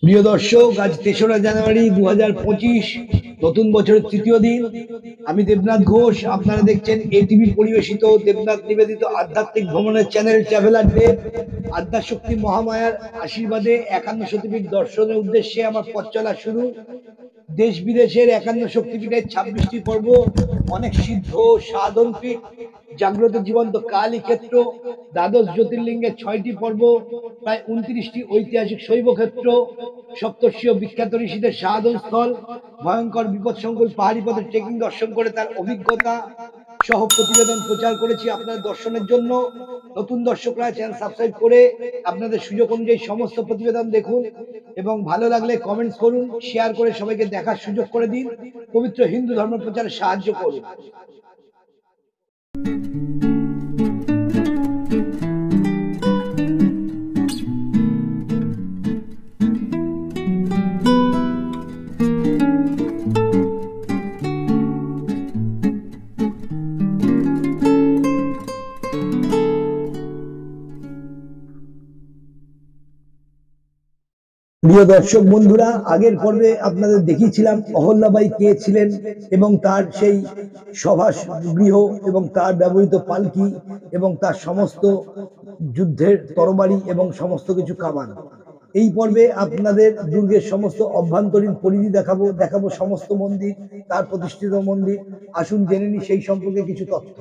প্রিয় দর্শক, আজ ৩রা জানুয়ারি ২০২৫, নতুন বছরের তৃতীয় দিন। আমি দেবনাথ ঘোষ, আপনারা দেখছেন এটিভি পরিবেশিত দেবনাথ নিবেদিত আধ্যাত্মিক ভ্রমণের চ্যানেল ট্রাভেলার দেব। আদ্যাশক্তি মহামায়ার আশীর্বাদে ৫১ শক্তিপীঠ দর্শনের উদ্দেশ্যে আমার পথ চলা শুরু। দেশ বিদেশের ৫১ শক্তিপীঠের ২৬টি পর্ব, অনেক সিদ্ধ সাধন পীঠ, জাগ্রত জীবন্ত কালী ক্ষেত্র, দ্বাদশ জ্যোতির্লিঙ্গের ৬টি পর্ব, প্রায় ২৯টি ঐতিহাসিক শৈব ক্ষেত্র, সপ্তর্ষীয় বিখ্যাত ঋষিদের সাধন স্থল, ভয়ঙ্কর বিপদসংকুল পাহাড়ি পথে ট্রেকিং দর্শন করে তার অভিজ্ঞতা সহ প্রতিবেদন প্রচার করেছি আপনাদের দর্শনের জন্য। নতুন দর্শকরা চ্যানেল সাবস্ক্রাইব করে আপনাদের সুযোগ অনুযায়ী সমস্ত প্রতিবেদন দেখুন এবং ভালো লাগলে কমেন্টস করুন, শেয়ার করে সবাইকে দেখার সুযোগ করে দিন, পবিত্র হিন্দু ধর্ম প্রচারে সাহায্য করুন। প্রিয় দর্শক বন্ধুরা, আগের পর্বে আপনাদের দেখিয়েছিলাম অহল্যাবাই কে ছিলেন এবং তার সেই সভা গৃহ এবং তার ব্যবহৃত পালকি এবং তার সমস্ত যুদ্ধের তরবারি এবং সমস্ত কিছু কামান। এই পর্বে আপনাদের দুর্গের সমস্ত অভ্যন্তরীণ পরিধি দেখাবো সমস্ত মন্দির, তার প্রতিষ্ঠিত মন্দির। আসুন জেনে নিই সেই সম্পর্কে কিছু তথ্য।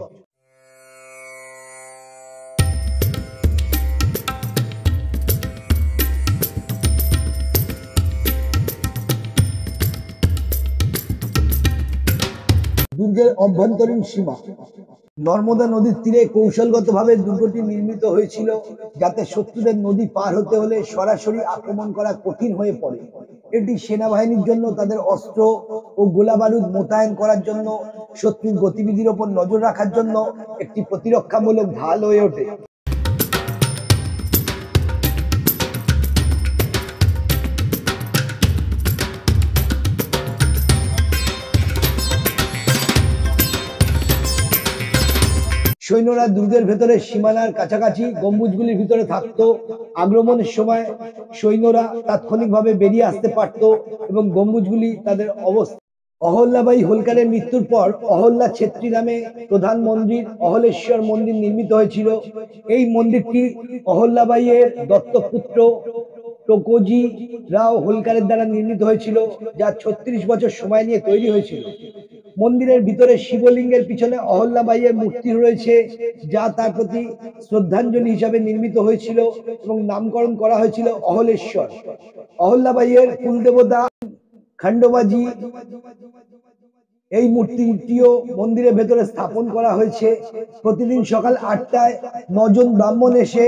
দুর্গের অভ্যন্তরীণ সীমা। নর্মদা নদীর তীরে কৌশলগতভাবে দুর্গটি নির্মিত হয়েছিল, যাতে শত্রুদের নদী পার হতে হলে সরাসরি আক্রমণ করা কঠিন হয়ে পড়ে। এটি সেনাবাহিনীর জন্য তাদের অস্ত্র ও গোলাবারুদ মোতায়েন করার জন্য, শত্রুর গতিবিধির ওপর নজর রাখার জন্য একটি প্রতিরক্ষামূলক ঢাল হয়ে ওঠে। সৈন্যরা দুর্গের ভেতরে সীমানার কাছাকাছি গম্বুজগুলির ভিতরে থাকতো। আক্রমণের সময় সৈন্যরা তাৎক্ষণিকভাবে বেরিয়ে আসতে পারত এবং গম্বুজগুলি তাদের অবস্থা। অহল্যাবাই হোলকারের মৃত্যুর পর অহল্যা ছেত্রী নামে প্রধান মন্দির অহলেশ্বর মন্দির নির্মিত হয়েছিল। এই মন্দিরটি অহল্যাবাইয়ের দত্তপুত্র টোকোজি রাও হোলকারের দ্বারা নির্মিত হয়েছিল, যা ৩৬ বছর সময় নিয়ে তৈরি হয়েছিল। মন্দিরের ভিতরে শিবলিঙ্গের পিছনে অহল্যাবাইয়ের মূর্তি রয়েছে, যা তার প্রতি শ্রদ্ধাঞ্জলি হিসাবে নির্মিত হয়েছিল এবং নামকরণ করা হয়েছিল অহলেশ্বর। অহল্যাবাইয়ের কুলদেবতা খান্ডবাজি এই মূর্তিটিও মন্দিরের ভেতরে স্থাপন করা হয়েছে। প্রতিদিন সকাল ৮টায় ৯ জন ব্রাহ্মণ এসে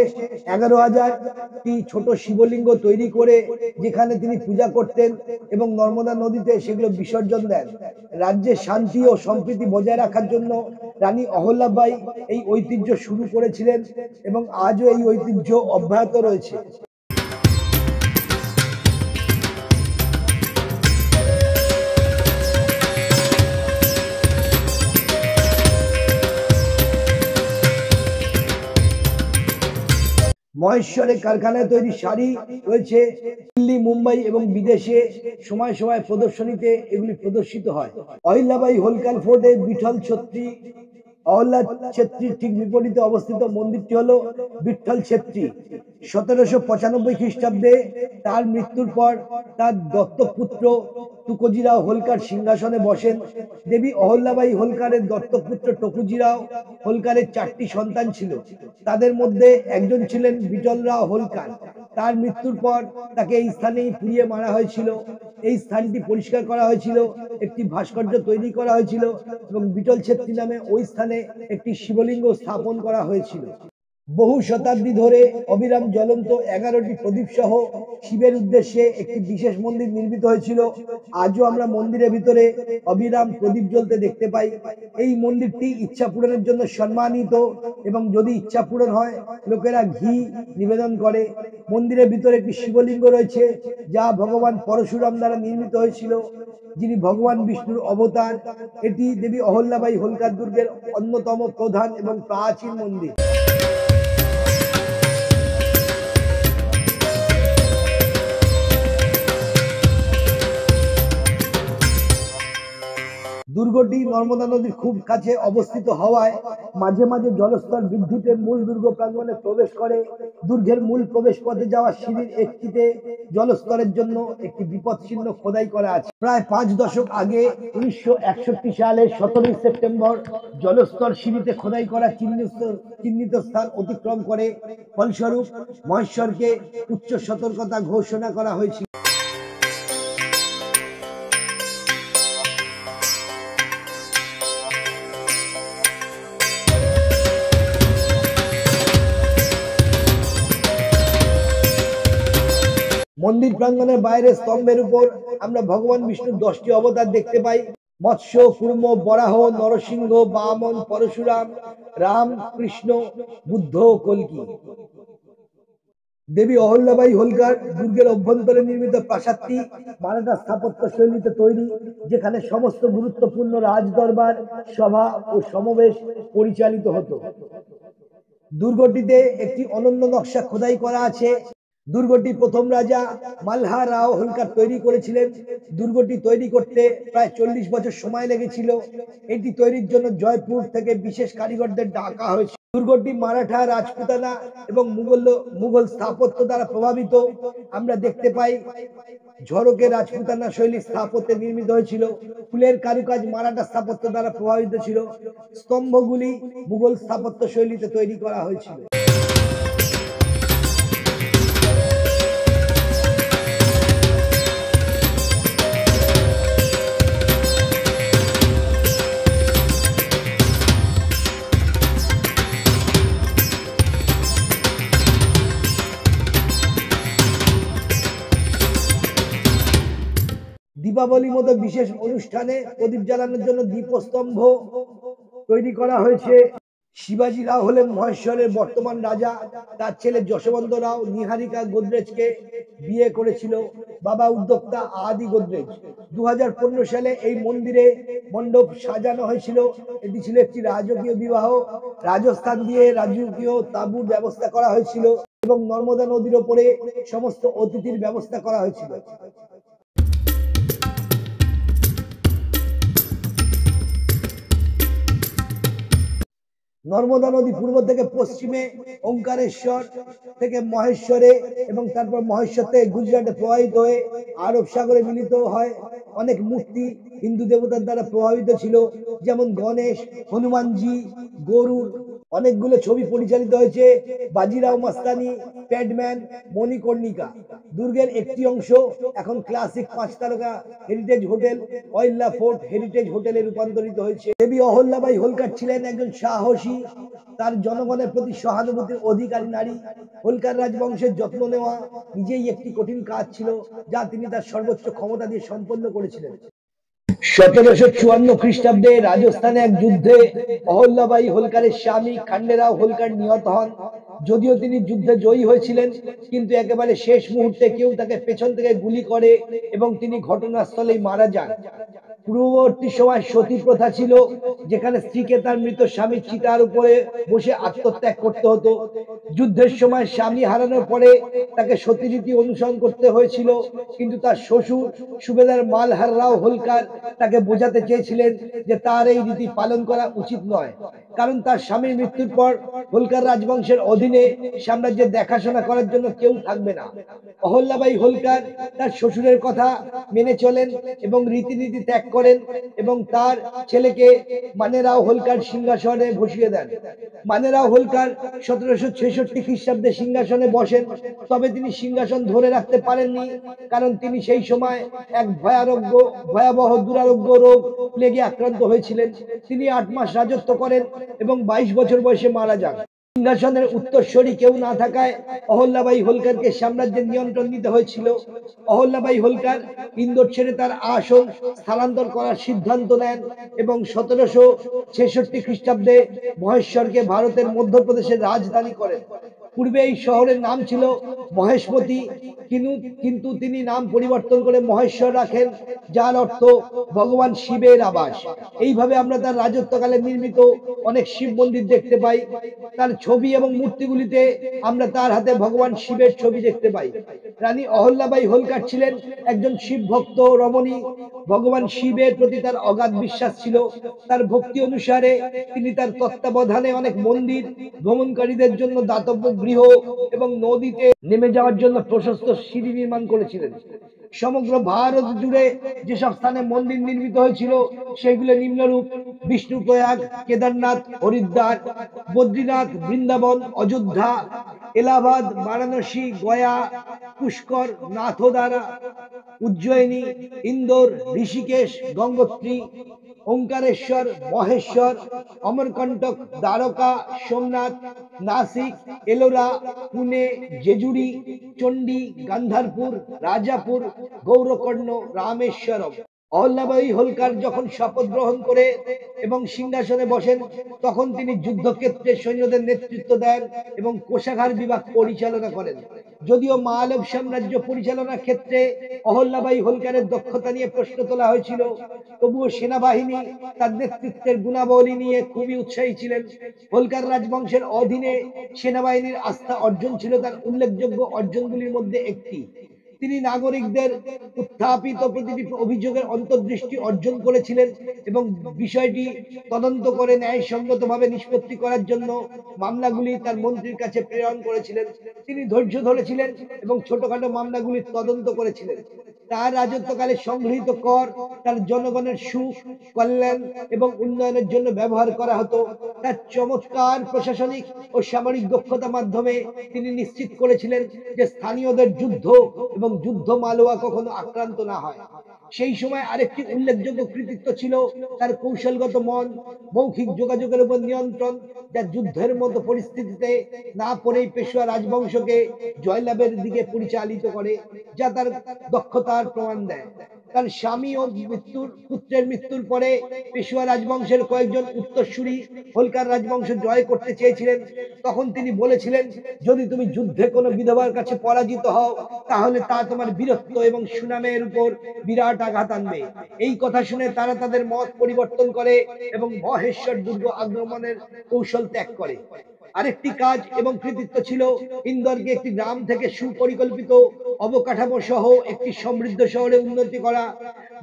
১১,০০০টি ছোট শিবলিঙ্গ তৈরি করে যেখানে তিনি পূজা করতেন এবং নর্মদা নদীতে সেগুলো বিসর্জন দেন। রাজ্যের শান্তি ও সম্প্রীতি বজায় রাখার জন্য রানী অহল্যাবাই এই ঐতিহ্য শুরু করেছিলেন এবং আজও এই ঐতিহ্য অব্যাহত রয়েছে। মহেশ্বরের কারখানায় তৈরি শাড়ি রয়েছে। দিল্লি, মুম্বাই এবং বিদেশে সময় সময় প্রদর্শনীতে এগুলি প্রদর্শিত হয়। অহল্যাবাই হোলকার ফোর্টে বিঠল ছত্রী অহল্যা ছেত্রীর ঠিক বিপরীতে অবস্থিত মন্দিরটি হলো বিঠ্ঠল ছেত্রী। 1795 খ্রিস্টাব্দে তার মৃত্যুর পর তার দত্তক পুত্র টুকোজিরাও হোলকার সিংহাসনে বসেন। দেবী অহল্যাবাই হোলকারের দত্তক পুত্র টুকোজিরাও হোলকারের 4টি সন্তান ছিল। তাদের মধ্যে একজন ছিলেন বিঠলরাও হোলকার। তার মৃত্যুর পর তাকে এই স্থানেই পুড়িয়ে মারা হয়েছিল। এই স্থানটি পরিষ্কার করা হয়েছিল, একটি ভাস্কর্য তৈরি করা হয়েছিল এবং বিঠল ছেত্রী নামে ওই স্থানে একটি শিবলিঙ্গ স্থাপন করা হয়েছিল। বহু শতাব্দী ধরে অবিরাম জ্বলন্ত 11টি প্রদীপ সহ শিবের উদ্দেশ্যে একটি বিশেষ মন্দির নির্মিত হয়েছিল। আজও আমরা মন্দিরের ভিতরে অবিরাম প্রদীপ জ্বলতে দেখতে পাই। এই মন্দিরটি ইচ্ছা পূরণের জন্য সম্মানিত এবং যদি ইচ্ছা পূরণ হয় লোকেরা ঘি নিবেদন করে। মন্দিরের ভিতরে একটি শিবলিঙ্গ রয়েছে যা ভগবান পরশুরাম দ্বারা নির্মিত হয়েছিল, যিনি ভগবান বিষ্ণুর অবতার। এটি দেবী অহল্যাবাই হোলকার দুর্গের অন্যতম প্রধান এবং প্রাচীন মন্দির। দুর্গটি নর্মদা নদীর খুব কাছে অবস্থিত হওয়ায় মাঝে মাঝে জলস্তর বৃদ্ধিতে মূল দুর্গ প্রাঙ্গণে প্রবেশ করে। দুর্গের মূল প্রবেশ পথে যাওয়া সিঁড়ির একটিতে জলস্তরের জন্য একটি বিপদ চিহ্ন খোদাই করা আছে। প্রায় 5 দশক আগে 1961 সালে 17 সেপ্টেম্বর জলস্তর সিঁড়িতে খোদাই করা চিহ্নিত স্থান অতিক্রম করে, ফলস্বরূপ মহেশ্বরকে উচ্চ সতর্কতা ঘোষণা করা হয়েছিল। মন্দির প্রাঙ্গণের বাইরে স্তম্ভের উপর আমরা ভগবান বিষ্ণুর 10টি অবতার দেখতে পাই: মৎস্য, কুর্ম, বরাহ, নরসিংহ, বামন, পরশুরাম, রাম, কৃষ্ণ, বুদ্ধ, কল্কি। দেবী অহল্যাবাই হোলকার দুর্গের অভ্যন্তরে নির্মিত প্রাসাদটি মারাঠা স্থাপত্য শৈলীতে তৈরি, যেখানে সমস্ত গুরুত্বপূর্ণ রাজদরবার, সভা ও সমাবেশ পরিচালিত হতো। দুর্গটিতে একটি অনন্য নকশা খোদাই করা আছে। দুর্গটি প্রথম রাজা মালহা রাও হোলকার তৈরি করেছিলেন। দুর্গটি তৈরি করতে প্রায় 40 বছর সময় লেগেছিল। এটি তৈরির জন্য জয়পুর থেকে বিশেষ কারিগরদের ডাকা হয়েছিল। দুর্গটি মারাঠা, রাজপুতানা এবং মুঘল স্থাপত্য দ্বারা প্রভাবিত। আমরা দেখতে পাই ঝড়কে রাজপুতানা শৈলী স্থাপত্যে নির্মিত হয়েছিল। ফুলের কারুকাজ মারাঠা স্থাপত্য দ্বারা প্রভাবিত ছিল। স্তম্ভগুলি মুঘল স্থাপত্য শৈলীতে তৈরি করা হয়েছিল। দীপাবলির মতো বিশেষ অনুষ্ঠানে প্রদীপ জ্বালানোর জন্য দীপস্তম্ভ তৈরি করা হয়েছে। শিবাজি রাও হলেন মহেশ্বরের বর্তমান রাজা। তার ছেলে যশবন্ত রাও নিহারিকা গোদরেজকে বিয়ে করেছিল। বাবা উদ্যোক্তা আদি গোদরেজ। 2015 সালে এই মন্দিরে মণ্ডপ সাজানো হয়েছিল। এটি ছিল একটি রাজকীয় বিবাহ। রাজস্থান দিয়ে রাজকীয় তাঁবুর ব্যবস্থা করা হয়েছিল এবং নর্মদা নদীর ওপরে সমস্ত অতিথির ব্যবস্থা করা হয়েছিল। নর্মদা নদী পূর্ব থেকে পশ্চিমে ওঙ্কারেশ্বর থেকে মহেশ্বরে এবং তারপর মহেশ্বর থেকে গুজরাটে প্রবাহিত হয়ে আরব সাগরে মিলিত হয়। অনেক মূর্তি হিন্দু দেবতার দ্বারা প্রভাবিত ছিল, যেমন গণেশ, হনুমানজি, গরুর। অনেকগুলো ছবি পরিচালিত হয়েছে: বাজিরাও মাস্তানি, প্যাডম্যান, মণিকর্ণিকা। দুর্গের একটি অংশ এখন ক্লাসিক 5 তারকা heritage hotel Ahilya fort heritage হোটেলে রূপান্তরিত হয়েছে। দেবী অহল্যাবাই হোলকার ছিলেন একজন সাহসী, তার জনগণের প্রতি সহানুভূতির অধিকারী নারী। হোলকার রাজবংশের যত্ন নেওয়া নিজেই একটি কঠিন কাজ ছিল, যা তিনি তার সর্বোচ্চ ক্ষমতা দিয়ে সম্পন্ন করেছিলেন। 1754 খ্রিস্টাব্দে রাজস্থানে এক যুদ্ধে অহল্যাবাই হোলকারের স্বামী খান্ডেরাও হোলকার নিহত হন। যদিও তিনি যুদ্ধে জয়ী হয়েছিলেন, কিন্তু একেবারে শেষ মুহূর্তে কেউ তাকে পেছন থেকে গুলি করে এবং তিনি ঘটনাস্থলেই মারা যান। পূর্ববর্তী সময় সতী প্রথা ছিল, যেখানে স্ত্রীকে তার মৃত স্বামীর চিতার উপরে বসে আত্মত্যাগ করতে হতো। যুদ্ধের সময় স্বামী হারানোর পরে তাকে সতীরীতি অনুসরণ করতে হয়েছিল, কিন্তু তার শ্বশুর সুবেদার মালহার রাও হোলকার তাকে বোঝাতে চেয়েছিলেন যে তার এই রীতি পালন করা উচিত নয়, কারণ তার স্বামীর মৃত্যুর পর হোলকার রাজবংশের অধীনে সাম্রাজ্যের দেখাশোনা করার জন্য কেউ থাকবে না। অহল্যাবাই হোলকার তার শ্বশুরের কথা মেনে চলেন এবং রীতিনীতি ত্যাগ করেন এবং তার ছেলেকে মানেরাও হোলকার সিংহাসনে বসিয়ে দেন। মানেরাও হোলকার 1766 খ্রিস্টাব্দে সিংহাসনে বসেন, তবে তিনি সিংহাসন ধরে রাখতে পারেননি, কারণ তিনি সেই সময় এক ভয়াবহ দুরারোগ্য রোগ প্লেগে আক্রান্ত হয়েছিলেন। তিনি 8 মাস রাজত্ব করেন এবং 22 বছর বয়সে মারা যান। সিংহাসনের উত্তরসূরি কেউ না থাকায় অহল্যাবাই হোলকারকে সাম্রাজ্যের নিয়ন্ত্রণ নিতে হয়েছিল। অহল্যাবাই হোলকার ইন্দোর ছেড়ে তার আসন স্থানান্তর করার সিদ্ধান্ত নেন এবং 1766 খ্রিস্টাব্দে মহেশ্বরকে ভারতের মধ্যপ্রদেশের রাজধানী করেন। পূর্বে এই শহরের নাম ছিল মহেশমতি, কিন্তু তিনি নাম পরিবর্তন করে মহেশ্বর রাখেন, যার অর্থ ভগবান শিবের আবাস। এইভাবে আমরা তার রাজত্বকালে নির্মিত অনেক শিব মন্দির দেখতে পাই। তার ছবি এবং মূর্তিগুলিতে আমরা তার হাতে ভগবান শিবের ছবি দেখতে পাই। রানী অহল্যাবাই হোলকার ছিলেন একজন শিব ভক্ত রমণী। ভগবান শিবের প্রতি তার অগাধ বিশ্বাস ছিল। তার ভক্তি অনুসারে তিনি তার তত্ত্বাবধানে অনেক মন্দির, ভ্রমণকারীদের জন্য দাতব্য গৃহ এবং নদীতে নেমে যাওয়ার জন্য প্রশস্ত সিঁড়ি নির্মাণ করেছিলেন। সমগ্র ভারত জুড়ে যেসব স্থানে মন্দির নির্মিত হয়েছিল সেগুলো নিম্নরূপ: বিষ্ণুপ্রয়াগ, কেদারনাথ, হরিদ্বার, বদ্রীনাথ, বৃন্দাবন, অযোধ্যা, এলাহাবাদ, বারাণসী, গয়া, পুষ্কর, নাথদ্বারা, উজ্জয়িনী, ইন্দোর, ঋষিকেশ, গঙ্গোত্রী, ওঙ্কারেশ্বর, মহেশ্বর, অমরকণ্টক, দ্বারকা, সোমনাথ, নাসিক, এলোরা, পুনে, জেজুরি, চণ্ডী, গান্ধারপুর, রাজাপুর, গৌরকর্ণ, রামেশ্বরম। অহল্যাবাই হোলকার যখন শপথ গ্রহণ করে এবং সিংহাসনে বসেন, তখন তিনি যুদ্ধক্ষেত্রে সৈন্যদের নেতৃত্ব দেন এবং কোষাগার বিভাগ পরিচালনা করেন। যদিও মালব সাম্রাজ্য পরিচালনার ক্ষেত্রে অহল্যাবাই হোলকারের দক্ষতা নিয়ে প্রশ্ন তোলা হয়েছিল, তবুও সেনাবাহিনী তার নেতৃত্বের গুণাবলী নিয়ে খুবই উৎসাহী ছিলেন। হোলকার রাজবংশের অধীনে সেনাবাহিনীর আস্থা অর্জন ছিল তার উল্লেখযোগ্য অর্জনগুলির মধ্যে একটি। তিনি নাগরিকদের উত্থাপিত প্রতিটি অভিযোগের অন্তর্দৃষ্টি অর্জন করেছিলেন এবং বিষয়টি তদন্ত করে ন্যায়সঙ্গতভাবে নিষ্পত্তি করার জন্য মামলাগুলি তার মন্ত্রীর কাছে প্রেরণ করেছিলেন। তিনি ধৈর্য ধরেছিলেন এবং ছোটখাটো মামলাগুলির তদন্ত করেছিলেন। তার রাজত্বকালে সংগৃহীত কর তার জনগণের সুখ, কল্যাণ এবং উন্নয়নের জন্য ব্যবহার করা হতো। তার চমৎকার প্রশাসনিক ও সামরিক দক্ষতার মাধ্যমে তিনি নিশ্চিত করেছিলেন যে স্থানীয়দের যুদ্ধ এবং যুদ্ধ মালোয়া কখনো আক্রান্ত না হয়। সেই সময় আরেকটি উল্লেখযোগ্য কৃতিত্ব ছিল তার কৌশলগত মন, মৌখিক যোগাযোগের উপর নিয়ন্ত্রণ, যা যুদ্ধের মতো পরিস্থিতিতে না পড়েই পেশোয়া রাজবংশকে জয়লাভের দিকে পরিচালিত করে, যা তার দক্ষতার প্রমাণ দেয়। তার স্বামী ও পুত্রের মৃত্যুর পরে পেশোয়া রাজবংশের কয়েকজন উত্তরসূরি হোলকার রাজবংশ জয় করতে চেয়েছিলেন। তখন তিনি বলেছিলেন, যদি তুমি যুদ্ধে কোনো বিধবার কাছে পরাজিত হও, তাহলে তা তোমার বীরত্ব এবং সুনামের উপর বিরাট আঘাত আনবে। এই কথা শুনে তারা তাদের মত পরিবর্তন করে এবং মহেশ্বর দুর্গ আক্রমণের কৌশল ত্যাগ করে। আরেকটি কাজ এবং কৃতিত্ব ছিল ইন্দোরকে একটি গ্রাম থেকে সুপরিকল্পিত অবকাঠামো সহ একটি সমৃদ্ধ শহরে উন্নতি করা।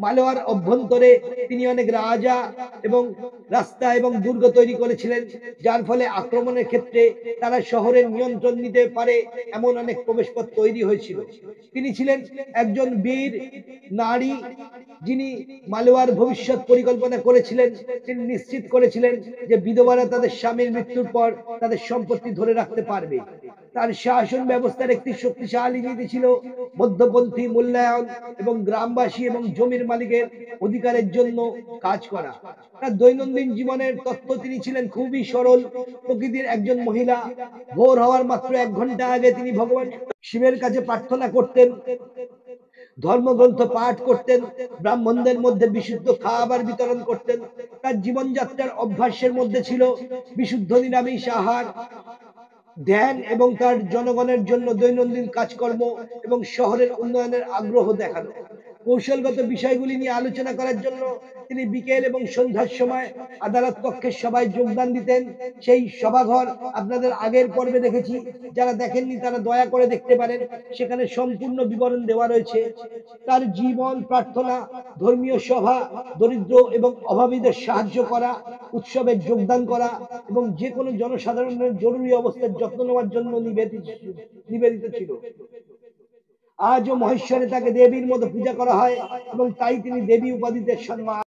মালোয়ার অভ্যন্তরে তিনি অনেক রাজা এবং রাস্তা এবং দুর্গ তৈরি করেছিলেন, যার ফলে আক্রমণের ক্ষেত্রে তারা শহরের নিয়ন্ত্রণ নিতে পারে এমন অনেক প্রবেশপথ তৈরি হয়েছিল। তিনি ছিলেন একজন বীর নারী, যিনি মালোয়ার ভবিষ্যৎ পরিকল্পনা করেছিলেন। তিনি নিশ্চিত করেছিলেন যে বিধবারা তাদের স্বামীর মৃত্যুর পর তাদের সম্পত্তি ধরে রাখতে পারবে। তার শাসন ব্যবস্থার একটি শক্তিশালী নীতি ছিল মধ্যপন্থী মূল্যায়ন এবং গ্রামবাসী এবং জমির মালিকের অধিকারের জন্য কাজ করা। তার দৈনন্দিন জীবনের তত্ত্ব: তিনি ছিলেন খুবই সরল প্রকৃতির একজন মহিলা। ভোর হওয়ার মাত্র 1 ঘন্টা আগে তিনি ভগবান শিবের কাছে প্রার্থনা করতেন, ধর্মগ্রন্থ পাঠ করতেন, ব্রাহ্মণদের মধ্যে বিশুদ্ধ খাবার বিতরণ করতেন। তার জীবনযাত্রার অভ্যাসের মধ্যে ছিল বিশুদ্ধ নিরামিষ আহার, ধ্যান এবং তার জনগণের জন্য দৈনন্দিন কাজকর্ম এবং শহরের উন্নয়নের আগ্রহ দেখানো। কৌশলগত বিষয়গুলি নিয়ে আলোচনা করার জন্য তিনি বিকেল এবং সন্ধ্যার সময় আদালত কক্ষের সভায় যোগদান দিতেন। সেই সভাঘর আপনাদের আগের পর্বে দেখেছি, যারা দেখেননি তারা দয়া করে দেখতে পারেন, সেখানে সম্পূর্ণ বিবরণ দেওয়া রয়েছে। তার জীবন, প্রার্থনা, ধর্মীয় সভা, দরিদ্র এবং অভাবীদের সাহায্য করা, উৎসবে যোগদান করা এবং যে কোনো জনসাধারণের জরুরি অবস্থার যত্ন নেওয়ার জন্য নিবেদিত ছিল। আজও মহেশ্বরে তাকে দেবীর মতো পূজা করা হয় এবং তাই তিনি দেবী উপাধিতে সম্মান।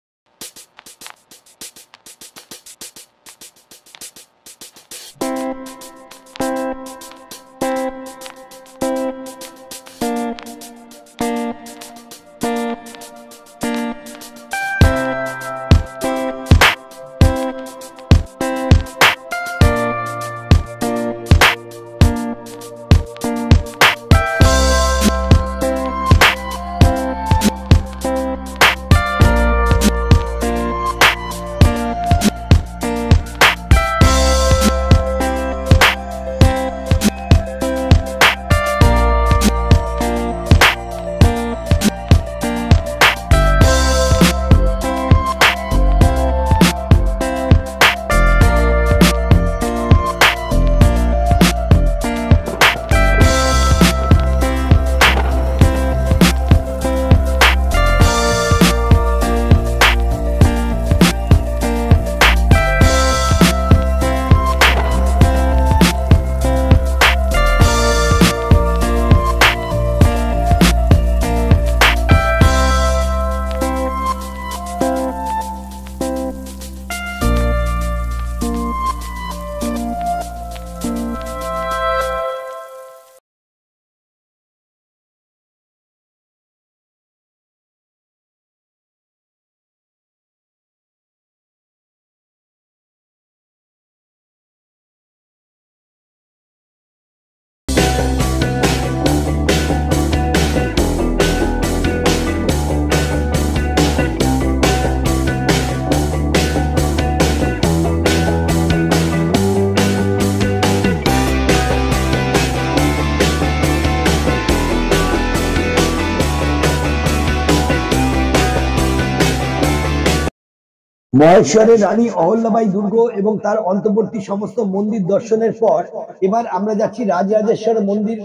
মহেশ্বরের রানী অহল্যাবাই দুর্গ এবং তার অন্তর্বর্তী সমস্ত মন্দির দর্শনের পর এবার আমরা যাচ্ছি রাজরাজেশ্বর মন্দির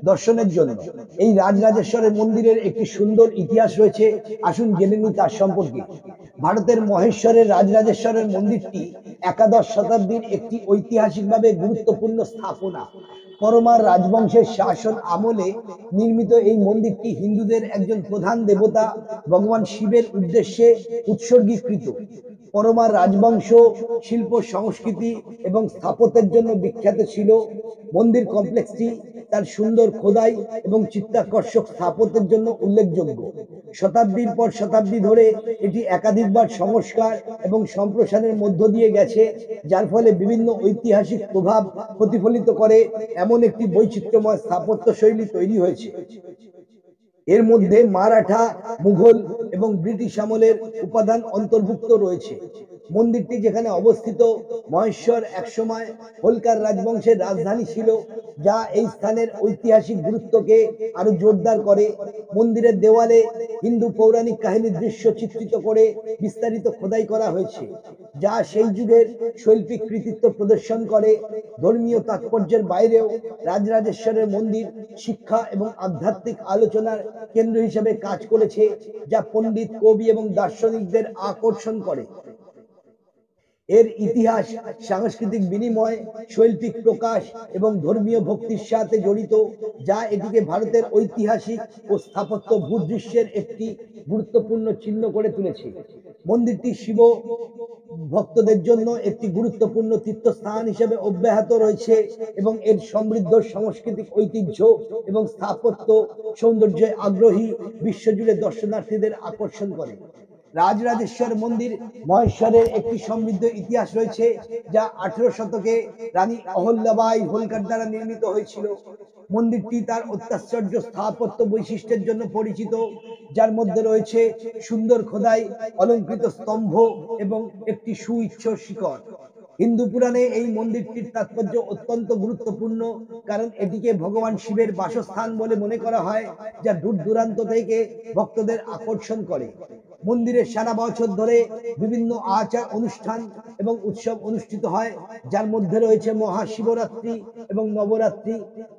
দর্শনের জন্য। এই রাজরাজেশ্বরের মন্দিরের একটি সুন্দর ইতিহাস রয়েছে, আসুন জেনে নিই তার সম্পর্কে। ভারতের মহেশ্বরের রাজরাজেশ্বরের মন্দিরটি একাদশ শতাব্দীর একটি ঐতিহাসিকভাবে গুরুত্বপূর্ণ স্থাপনা। পরমার রাজবংশের শাসন আমলে নির্মিত এই মন্দিরটি হিন্দুদের একজন প্রধান দেবতা ভগবান শিবের উদ্দেশ্যে উৎসর্গীকৃত। পরমার রাজবংশ শিল্প, সংস্কৃতি এবং স্থাপত্যের জন্য বিখ্যাত ছিল। মন্দির কমপ্লেক্সটি তার সুন্দর খোদাই এবং চিত্তাকর্ষক স্থাপত্যের জন্য উল্লেখযোগ্য। শতাব্দীর পর শতাব্দী ধরে এটি একাধিকবার সংস্কার এবং সম্প্রসারণের মধ্য দিয়ে গেছে, যার ফলে বিভিন্ন ঐতিহাসিক প্রভাব প্রতিফলিত করে এমন একটি বৈচিত্র্যময় স্থাপত্য শৈলী তৈরি হয়েছে। এর মধ্যে মারাঠা, মুঘল এবং ব্রিটিশ আমলের উপাদান অন্তর্ভুক্ত রয়েছে। মন্দিরটি যেখানে অবস্থিত, মহেশ্বর একসময় হোলকার রাজবংশের রাজধানী ছিল, যা এই স্থানের ঐতিহাসিক গুরুত্বকে আরো জোরদার করে। মন্দিরের দেওয়ালে হিন্দু পৌরাণিক কাহিনীর দৃশ্য চিত্রিত করে বিস্তারিত খোদাই করা হয়েছে, যা সেই যুগের শৈল্পিক কৃতিত্ব প্রদর্শন করে। ধর্মীয় তাৎপর্যের বাইরেও রাজরাজেশ্বরের মন্দির শিক্ষা এবং আধ্যাত্মিক আলোচনার কেন্দ্র হিসেবে কাজ করেছে, যা পণ্ডিত, কবি এবং দার্শনিকদের আকর্ষণ করে। এর ইতিহাস সাংস্কৃতিক বিনিময়, শৈল্পিক প্রকাশ এবং ধর্মীয় ভক্তির সাথে জড়িত, যা এটিকে ভারতের ঐতিহাসিক ও স্থাপত্য ভূদৃশ্যের একটি গুরুত্বপূর্ণ চিহ্ন করে তুলেছে। মন্দিরটি শিব ভক্তদের জন্য একটি গুরুত্বপূর্ণ তীর্থস্থান হিসেবে অব্যাহত রয়েছে এবং এর সমৃদ্ধ সাংস্কৃতিক ঐতিহ্য এবং স্থাপত্য সৌন্দর্যে আগ্রহী বিশ্বজুড়ে দর্শনার্থীদের আকর্ষণ করে। রাজরাজেশ্বর মন্দির মহেশ্বরের একটি সমৃদ্ধ ইতিহাস রয়েছে, যা 18 শতকে রানী অহল্যাবাই হোলকার দ্বারা নির্মিত হয়েছিল। মন্দিরটি তার অত্যাশ্চর্য স্থাপত্য বৈশিষ্ট্যের জন্য পরিচিত, যার মধ্যে রয়েছে সুন্দর খোদাই, অলংকৃত স্তম্ভ এবং একটি সুউচ্চ শিখর। হিন্দু পুরাণে এই মন্দিরটির তাৎপর্য অত্যন্ত গুরুত্বপূর্ণ, কারণ এটিকে ভগবান শিবের বাসস্থান বলে মনে করা হয়, যা দূর দূরান্ত থেকে ভক্তদের আকর্ষণ করে। মন্দিরে সারা বছর ধরে বিভিন্ন আচার অনুষ্ঠান এবং উৎসব অনুষ্ঠিত হয়, যার মধ্যে রয়েছে মহাশিবরাত্রি এবং নবরাত্রি,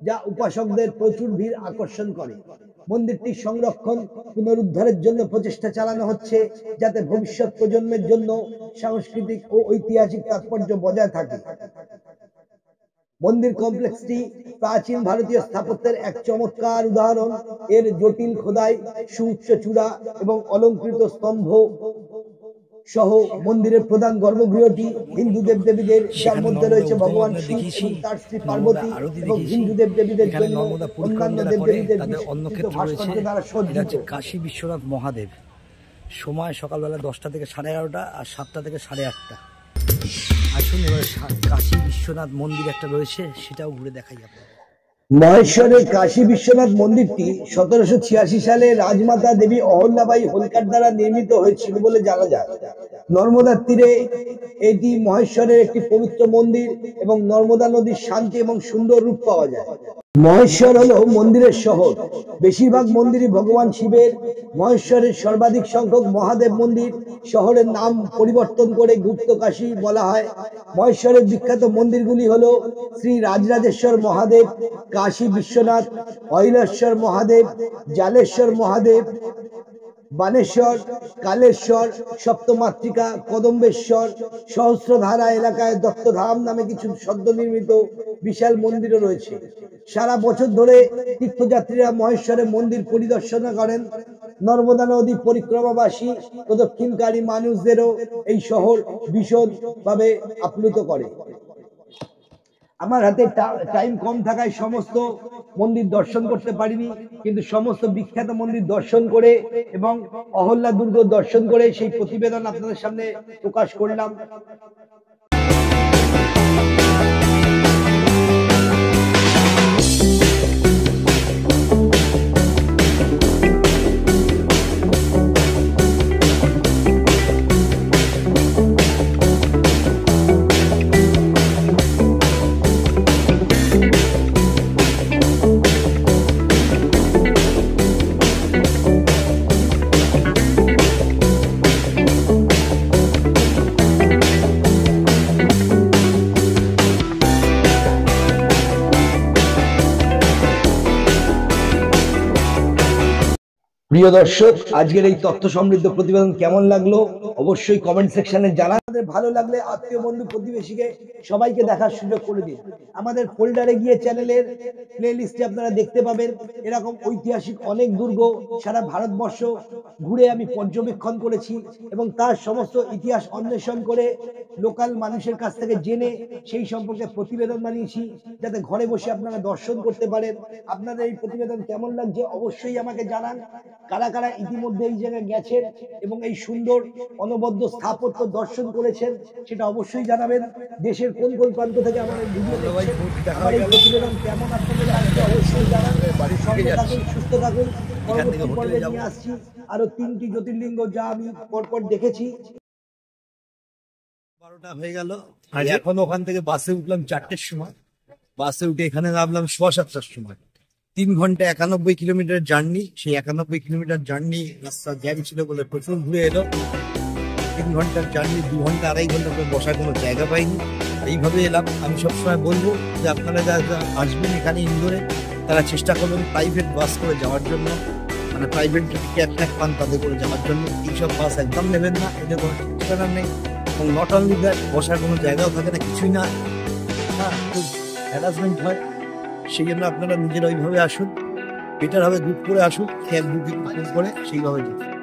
যা উপাসকদের প্রচুর ভিড় আকর্ষণ করে। মন্দিরটি সংরক্ষণ পুনরুদ্ধারের জন্য প্রচেষ্টা চালানো হচ্ছে, যাতে ভবিষ্যৎ প্রজন্মের জন্য সাংস্কৃতিক ও ঐতিহাসিক তাৎপর্য বজায় থাকে। মন্দির কমপ্লেক্সটি প্রাচীন ভারতীয় স্থাপত্যের এক চমৎকার উদাহরণ। এর জটিল খোদাই, সুউচ্চ চূড়া এবং অলঙ্কৃত স্তম্ভ সহ মন্দিরের প্রধান গর্ভগৃহটি হিন্দু দেবদেবীদের, যার মধ্যে রয়েছে ভগবান শিব এবং তার স্ত্রী পার্বতী, এবং হিন্দু দেবদেবীদের জন্য অন্যান্য দেবদেবীদের বিস্তৃত ভাস্কর্য দ্বারা সজ্জিত। কাশী বিশ্বনাথ মহাদেব, সময় সকালবেলা 10টা থেকে 11:30 আর 7টা থেকে 8:30। আসুন এবার কাশী বিশ্বনাথ মন্দির একটা রয়েছে, সেটাও ঘুরে দেখাই আপনাদের। মহেশ্বরের কাশী বিশ্বনাথ মন্দিরটি 1786 সালে রাজমাতা দেবী অহল্যাবাই হোলকার দ্বারা নির্মিত হয়েছিল বলে জানা যায়। নর্মদার তীরে এটি মহেশ্বরের একটি পবিত্র মন্দির এবং নর্মদা নদীর শান্তি এবং সুন্দর রূপ পাওয়া যায়। মহেশ্বর হলো মন্দিরের শহর। বেশিরভাগ মন্দিরই ভগবান শিবের। মহেশ্বরের সর্বাধিক সংখ্যক মহাদেব মন্দির। শহরের নাম পরিবর্তন করে গুপ্ত কাশী বলা হয়। মহেশ্বরের বিখ্যাত মন্দিরগুলি হলো শ্রী রাজরাজেশ্বর মহাদেব, কাশী বিশ্বনাথ, হৈলেশ্বর মহাদেব, জালেশ্বর মহাদেব, বানেশ্বর, কালেশ্বর, সপ্তমাতৃকা, কদম্বেশ্বর। সহস্রধারা এলাকায় দত্তধাম নামে কিছু সদ্য নির্মিত বিশাল মন্দিরও রয়েছে। সারা বছর ধরে তীর্থযাত্রীরা মহেশ্বরে মন্দির পরিদর্শন করেন। নর্মদা নদী পরিক্রমাবাসী প্রদক্ষিণকারী মানুষদেরও এই শহর ভীষণভাবে আপ্লুত করে। আমার হাতে টাইম কম থাকায় সমস্ত মন্দির দর্শন করতে পারিনি, কিন্তু সমস্ত বিখ্যাত মন্দির দর্শন করে এবং অহল্যা দুর্গ দর্শন করে সেই প্রতিবেদন আপনাদের সামনে প্রকাশ করলাম। প্রিয় দর্শক, আজকের এই তথ্য সমৃদ্ধ প্রতিবেদন কেমন লাগলো অবশ্যই কমেন্ট সেকশনে জানান। আমাদের ভালো লাগলে আত্মীয় বন্ধু প্রতিবেশীকে সবাইকে দেখার সুযোগ করে দিন। আমাদের ফোল্ডারে গিয়ে চ্যানেলের প্লে লিস্টে আপনারা দেখতে পাবেন এরকম ঐতিহাসিক অনেক দুর্গ সারা ভারতবর্ষ ঘুরে আমি পর্যবেক্ষণ করেছি এবং তার সমস্ত ইতিহাস অন্বেষণ করে লোকাল মানুষের কাছ থেকে জেনে সেই সম্পর্কে প্রতিবেদন বানিয়েছি, যাতে ঘরে বসে আপনারা দর্শন করতে পারেন। আপনাদের এই প্রতিবেদন কেমন লাগছে অবশ্যই আমাকে জানান। কারা কারা ইতিমধ্যে এই জায়গায় গেছেন এবং এই সুন্দর অনবদ্য স্থাপত্য দর্শন করেছেন সেটা অবশ্যই জানাবেন। দেশের কোন কোন প্রান্ত থেকে আমার এই ভিডিও দেখছেন, আমার এই প্রতিবেদন কেমন আপনাদের লাগছে অবশ্যই জানাবেন। সঙ্গে থাকুন, সুস্থ থাকুন। পরবর্তী পর্বে নিয়ে আসছি আরো 3টি জ্যোতির্লিঙ্গ যা আমি পরপর দেখেছি। 12টা হয়ে গেল। এখন ওখান থেকে বাসে উঠলাম 4টের সময়। বাসে উঠে এখানে নামলাম 7:15টার সময়। 3 ঘন্টা 91 কিলোমিটার জার্নি। সেই 91 কিলোমিটার জার্নি রাস্তা জ্যাম ছিল বলে প্রচুর ঘুরে এলো। 3 ঘন্টার জার্নি 2 ঘন্টা 2.5 ঘন্টা করে বসার কোনো জায়গা পাইনি। এইভাবে এলাম। আমি সবসময় বলবো যে আপনারা যারা আসবেন এখানে ইন্দোরে, তারা চেষ্টা করবেন প্রাইভেট বাস করে যাওয়ার জন্য, মানে প্রাইভেট যদি ক্যাব পান তাদের করে যাওয়ার জন্য। এইসব বাস একদম নেবেন না, এদের কোনো ঠিকানা নেই এবং নট অনলি দ্যাট, বসার কোনো জায়গাও থাকে না, কিছুই না। হ্যাঁ, খুব হ্যারাসমেন্ট হয়। সেই জন্য আপনারা নিজেরা ওইভাবে আসুন, বেটার হবে বুক করে আসুন, ক্যাব বুকিং করে সেইভাবে যান।